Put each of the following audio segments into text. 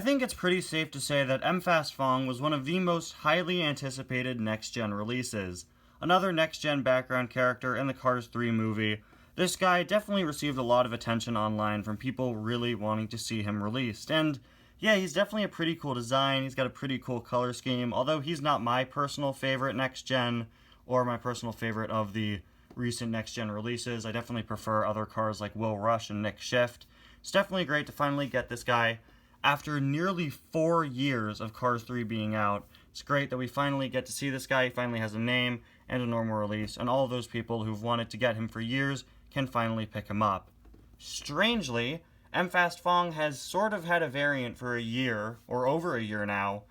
think it's pretty safe to say that M-Fast Fong was one of the most highly anticipated next-gen releases. Another next-gen background character in the Cars 3 movie, this guy definitely received a lot of attention online from people really wanting to see him released. And yeah, he's definitely a pretty cool design, he's got a pretty cool color scheme, although he's not my personal favorite next-gen, or my personal favorite of the recent next-gen releases. I definitely prefer other cars like Will Rush and Nick Shift. It's definitely great to finally get this guy after nearly 4 years of Cars 3 being out. It's great that we finally get to see this guy. He finally has a name and a normal release, and all of those people who've wanted to get him for years can finally pick him up. Strangely, M-Fast Fong has sort of had a variant for a year, or over a year now,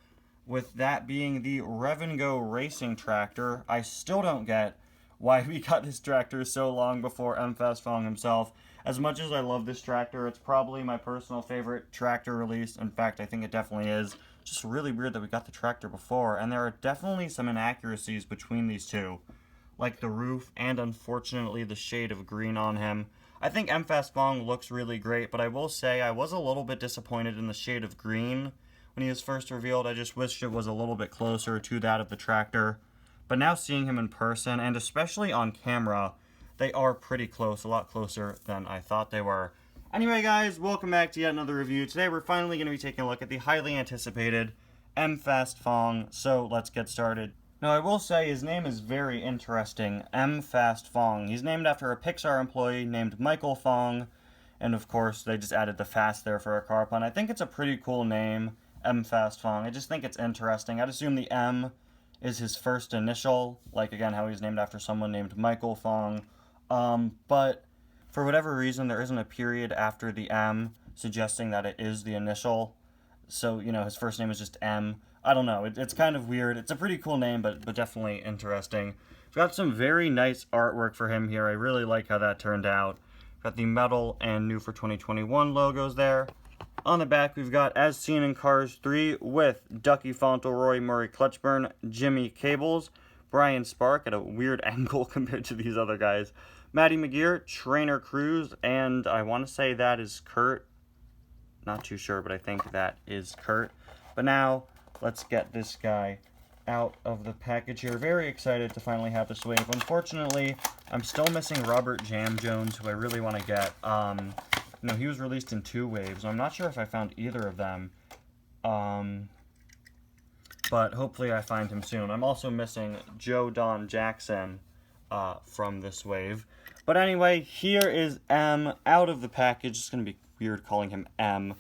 with that being the Rev and Go racing tractor. I still don't get why we got this tractor so long before M-Fast Fong himself. As much as I love this tractor, it's probably my personal favorite tractor release. In fact, I think it definitely is. Just really weird that we got the tractor before, and there are definitely some inaccuracies between these two, like the roof and unfortunately the shade of green on him. I think M-Fast Fong looks really great, but I will say I was a little bit disappointed in the shade of green when he was first revealed. I just wished it was a little bit closer to that of the tractor. But now seeing him in person, and especially on camera, they are pretty close, a lot closer than I thought they were. Anyway guys, welcome back to yet another review. Today we're finally going to be taking a look at the highly anticipated M-Fast Fong, so let's get started. Now I will say his name is very interesting, M-Fast Fong. He's named after a Pixar employee named Michael Fong, and of course they just added the fast there for a car pun. I think it's a pretty cool name, M-Fast Fong. I just think it's interesting. I'd assume the M is his first initial, like again how he's named after someone named Michael Fong. But for whatever reason, there isn't a period after the M, suggesting that it is the initial. So, you know, his first name is just M. I don't know. It's kind of weird. It's a pretty cool name, but definitely interesting. We've got some very nice artwork for him here. I really like how that turned out. Got the metal and new for 2021 logos there. On the back, we've got As Seen in Cars 3 with Ducky Fauntleroy, Murray Clutchburn, Jimmy Cables, Brian Spark at a weird angle compared to these other guys, Maddie McGear, Trainer Cruz, and I want to say that is Kurt. Not too sure, but I think that is Kurt. But now, let's get this guy out of the package here. Very excited to finally have this wave. Unfortunately, I'm still missing Robert Jam Jones, who I really want to get. You know, he was released in 2 waves, so I'm not sure if I found either of them. But hopefully I find him soon. I'm also missing Joe Don Jackson from this wave. But anyway, here is M out of the package. It's going to be weird calling him M.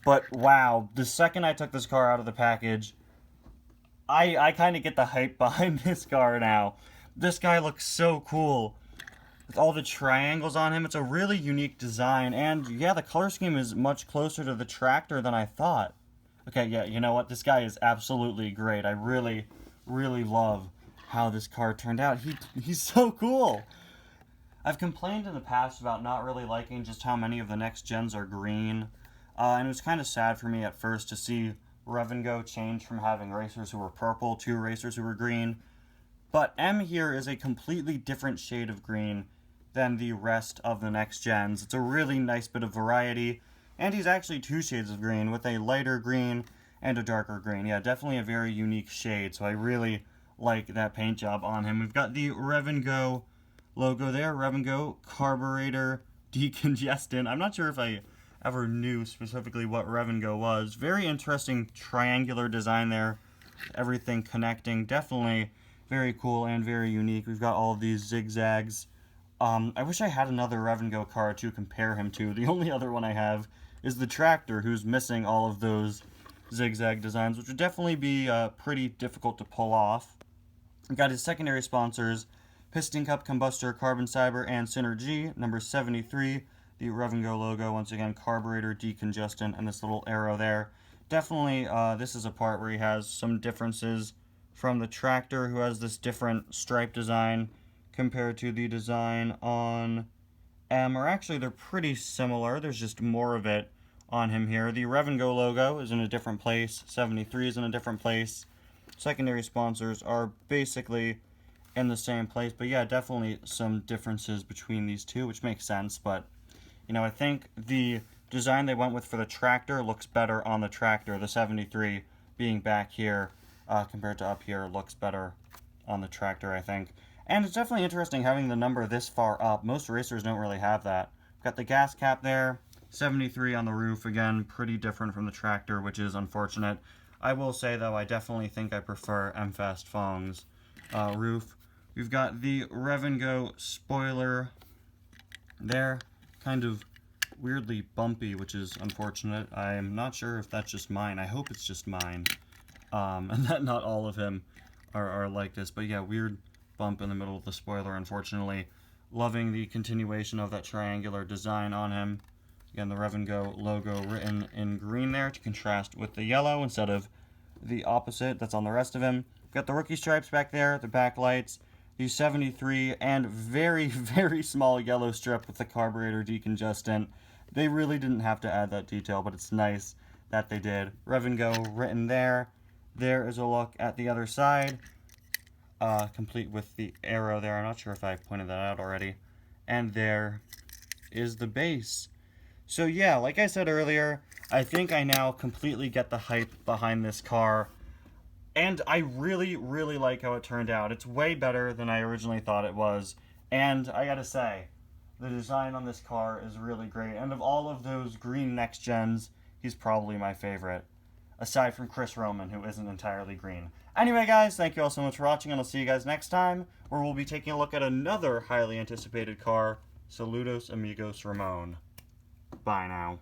But wow, the second I took this car out of the package, I kind of get the hype behind this car now. This guy looks so cool. With all the triangles on him, it's a really unique design. And yeah, the color scheme is much closer to the tractor than I thought. Okay, yeah, you know what? This guy is absolutely great. I really, really love how this car turned out. He's so cool. I've complained in the past about not really liking just how many of the next gens are green. And it was kind of sad for me at first to see Rev and Go change from having racers who were purple to racers who were green. But M here is a completely different shade of green than the rest of the next gens. It's a really nice bit of variety. And he's actually 2 shades of green, with a lighter green and a darker green. Yeah, definitely a very unique shade, so I really like that paint job on him. We've got the Rev and Go logo there, Rev and Go carburetor decongestant. I'm not sure if I ever knew specifically what Rev and Go was. Very interesting triangular design there. Everything connecting. Definitely very cool and very unique. We've got all of these zigzags. I wish I had another Rev and Go car to compare him to. The only other one I have is the tractor, who's missing all of those zigzag designs, which would definitely be pretty difficult to pull off. We've got his secondary sponsors, Piston Cup, Combustor, Carbon Cyber, and Synergy, number 73. The Rev and Go logo, once again, carburetor, decongestant, and this little arrow there. Definitely, this is a part where he has some differences from the tractor, who has this different stripe design compared to the design on M, or actually they're pretty similar. There's just more of it on him here. The Rev and Go logo is in a different place. 73 is in a different place. Secondary sponsors are basically in the same place, but yeah, definitely some differences between these two, which makes sense. But you know, I think the design they went with for the tractor looks better on the tractor. The 73 being back here compared to up here looks better on the tractor, I think. And it's definitely interesting having the number this far up. Most racers don't really have that. Got the gas cap there, 73 on the roof. Again, pretty different from the tractor, which is unfortunate. I will say, though, I definitely think I prefer MFast Fong's roof. We've got the Rev and Go spoiler there, kind of weirdly bumpy, which is unfortunate. I'm not sure if that's just mine. I hope it's just mine, and that not all of him are like this. But yeah, weird bump in the middle of the spoiler, unfortunately. Loving the continuation of that triangular design on him. Again, the Rev and Go logo written in green there to contrast with the yellow instead of the opposite that's on the rest of him. Got the rookie stripes back there, the backlights, the 73, and very, very small yellow strip with the carburetor decongestant. They really didn't have to add that detail, but it's nice that they did. Rev and Go written there. There is a look at the other side, complete with the arrow there. I'm not sure if I pointed that out already. And there is the base. So yeah, like I said earlier, I think I now completely get the hype behind this car. And I really, really like how it turned out. It's way better than I originally thought it was. And I gotta say, the design on this car is really great. And of all of those green next gens, he's probably my favorite. Aside from Chris Roman, who isn't entirely green. Anyway, guys, thank you all so much for watching, and I'll see you guys next time, where we'll be taking a look at another highly anticipated car. Saludos, amigos, Ramon. Bye now.